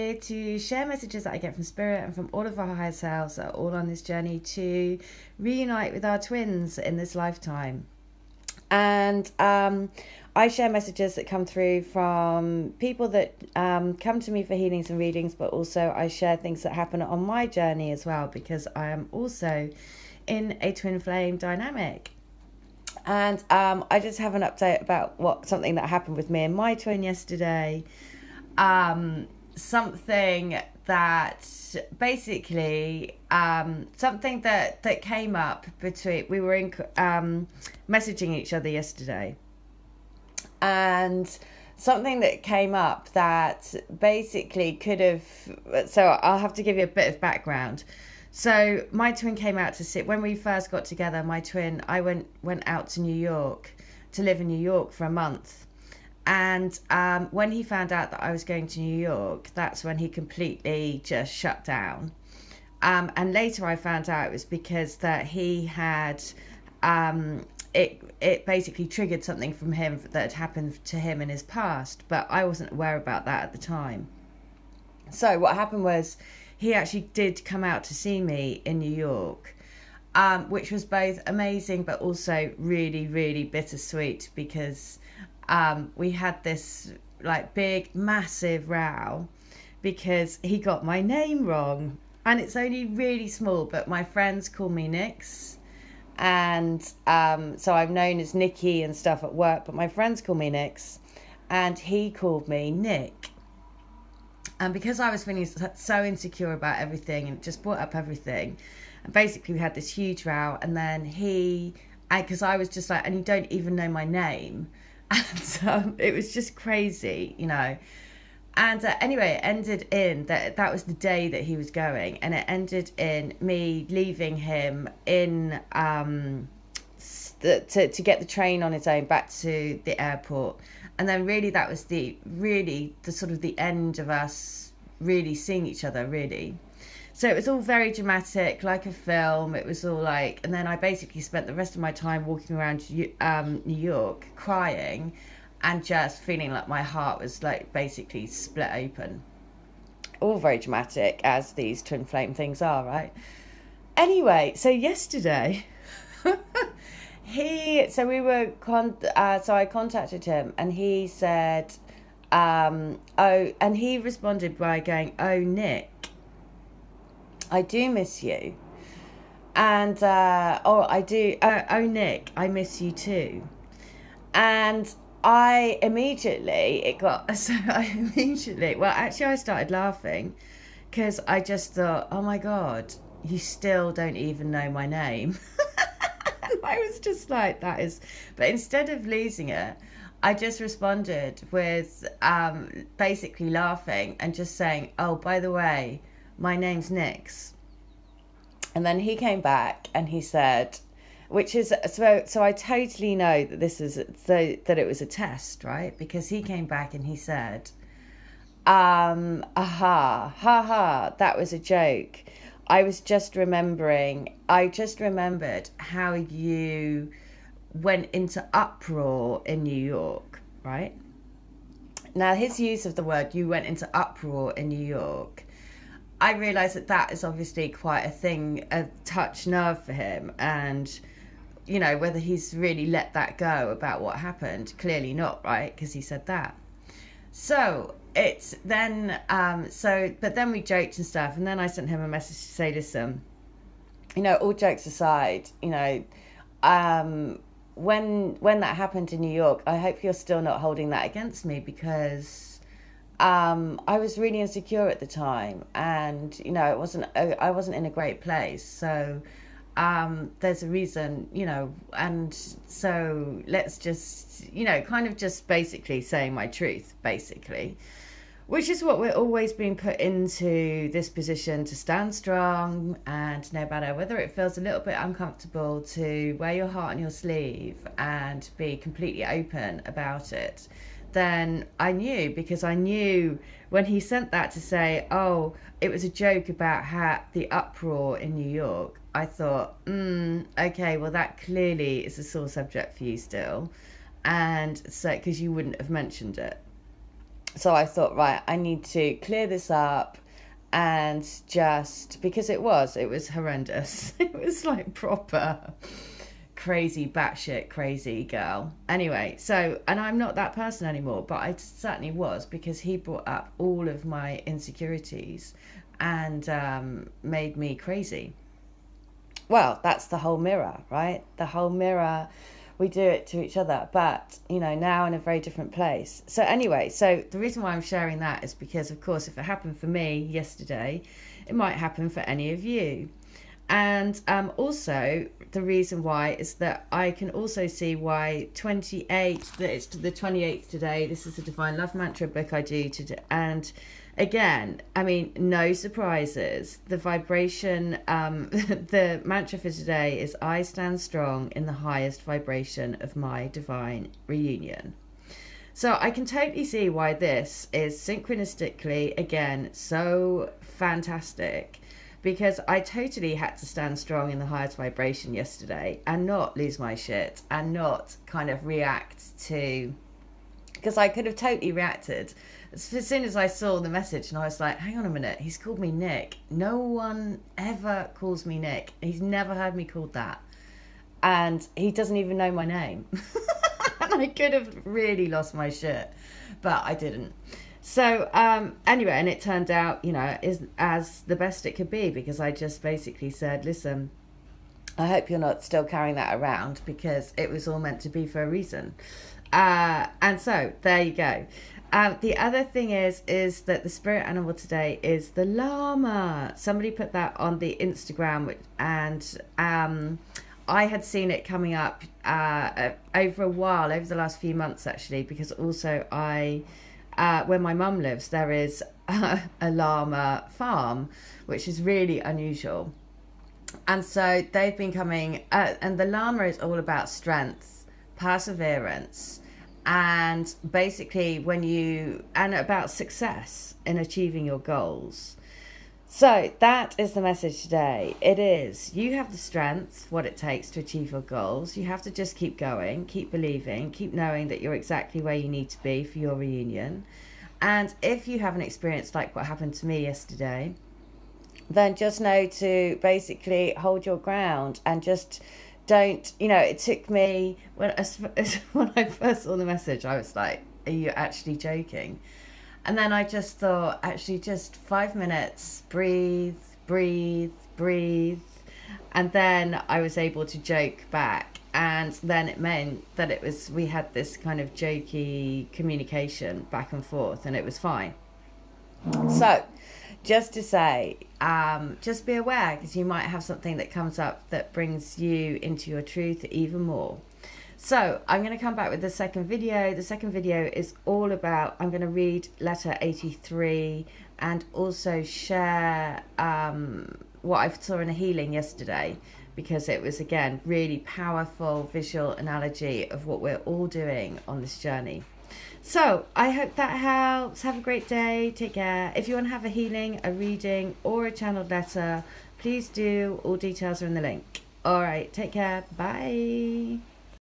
here to share messages that I get from Spirit and from all of our higher selves that are all on this journey to reunite with our twins in this lifetime. And I share messages that come through from people that come to me for healings and readings, but also I share things that happen on my journey as well, because I am also in a twin flame dynamic. And I just have an update about something that happened with me and my twin yesterday. Something that basically something that came up between, we were in messaging each other yesterday, and something that came up that basically could have, so I'll have to give you a bit of background. So my twin came out to sit, when we first got together, I went out to New York to live in New York for a month. And when he found out that I was going to New York, that's when he completely just shut down. And later I found out it was because that he had, it basically triggered something from him that had happened to him in his past, but I wasn't aware about that at the time. So what happened was, he actually did come out to see me in New York, which was both amazing but also really, really bittersweet, because we had this like big, massive row because he got my name wrong. And it's only really small, but my friends call me Nix. And so I'm known as Nikki and stuff at work, but my friends call me Nix. And he called me Nick. And because I was feeling so insecure about everything, and it just brought up everything, and basically we had this huge row. And then because I was just like, and you don't even know my name, and it was just crazy, you know. And anyway, it ended in that was the day that he was going, and it ended in me leaving him in to get the train on his own back to the airport. And then really that was the sort of the end of us really seeing each other, really. So it was all very dramatic, like a film. It was all like, and then I basically spent the rest of my time walking around New York crying and just feeling like my heart was like basically split open. All very dramatic, as these twin flame things are, right? Anyway, so yesterday... So I contacted him, and he said, and he responded by going, "Oh, Nick, I do miss you." And, I do, oh, Nick, I miss you too. And I started laughing, because I just thought, oh my God, you still don't even know my name. I was just like, that is... But instead of losing it, I just responded with basically laughing and just saying, oh, by the way, my name's Nix. And then he came back and he said, which is... So I totally know that that it was a test, right? Because he came back and he said, that was a joke. I just remembered how you went into uproar in New York, right? Now, his use of the word, you went into uproar in New York, I realised that is obviously quite a touch nerve for him. And, you know, whether he's really let that go about what happened, clearly not, right? Because he said that. So... it's then but then we joked and stuff, and then I sent him a message to say, listen, you know, all jokes aside, you know, when that happened in New York, I hope you're still not holding that against me, because I was really insecure at the time, and you know, I wasn't in a great place, so there's a reason, you know, and so let's just, you know, kind of just basically saying my truth, basically. Which is what we're always being put into, this position to stand strong, and no matter whether it feels a little bit uncomfortable, to wear your heart on your sleeve and be completely open about it. Then I knew when he sent that to say, oh, it was a joke about the uproar in New York, I thought, okay, well that clearly is a sore subject for you still. And so, because you wouldn't have mentioned it. So I thought, right, I need to clear this up, and just because it was horrendous. It was like proper crazy, batshit crazy girl. Anyway, so, and I'm not that person anymore, but I certainly was, because he brought up all of my insecurities and made me crazy. Well, that's the whole mirror, right? The whole mirror, we do it to each other, but, you know, now in a very different place. So anyway, so the reason why I'm sharing that is because, of course, if it happened for me yesterday, it might happen for any of you. And also, the reason why is that I can also see why 28, that it's the 28th today. This is the Divine Love Mantra book I do today. And again, I mean, no surprises. The vibration, the mantra for today is, I stand strong in the highest vibration of my divine reunion. So I can totally see why this is synchronistically, again, so fantastic. Because I totally had to stand strong in the highest vibration yesterday and not lose my shit and not kind of react to... Because I could have totally reacted. As soon as I saw the message and I was like, hang on a minute, he's called me Nick. No one ever calls me Nick. He's never heard me called that. And he doesn't even know my name. And I could have really lost my shit, but I didn't. So anyway, and it turned out, you know, is as the best it could be, because I just basically said, listen, I hope you're not still carrying that around, because it was all meant to be for a reason. And so there you go. The other thing is that the spirit animal today is the llama. Somebody put that on the Instagram, and I had seen it coming up over a while, over the last few months actually, because also where my mum lives, there is a llama farm, which is really unusual. And so they've been coming, and the llama is all about strength, perseverance, and basically and about success in achieving your goals. So that is the message today. It is, you have the strength, what it takes to achieve your goals. You have to just keep going, keep believing, keep knowing that you're exactly where you need to be for your reunion. And if you have an experience like what happened to me yesterday, then just know to basically hold your ground and just don't, you know, it took me, when I first saw the message, I was like, are you actually joking? And then I just thought, actually, just 5 minutes, breathe. And then I was able to joke back. And then it meant that we had this kind of jokey communication back and forth, and it was fine. So just to say, just be aware, because you might have something that comes up that brings you into your truth even more. So I'm going to come back with the second video. The second video is all about, I'm going to read letter 83 and also share what I saw in a healing yesterday, because it was, again, really powerful visual analogy of what we're all doing on this journey. So I hope that helps. Have a great day. Take care. If you want to have a healing, a reading, or a channeled letter, please do. All details are in the link. All right. Take care. Bye.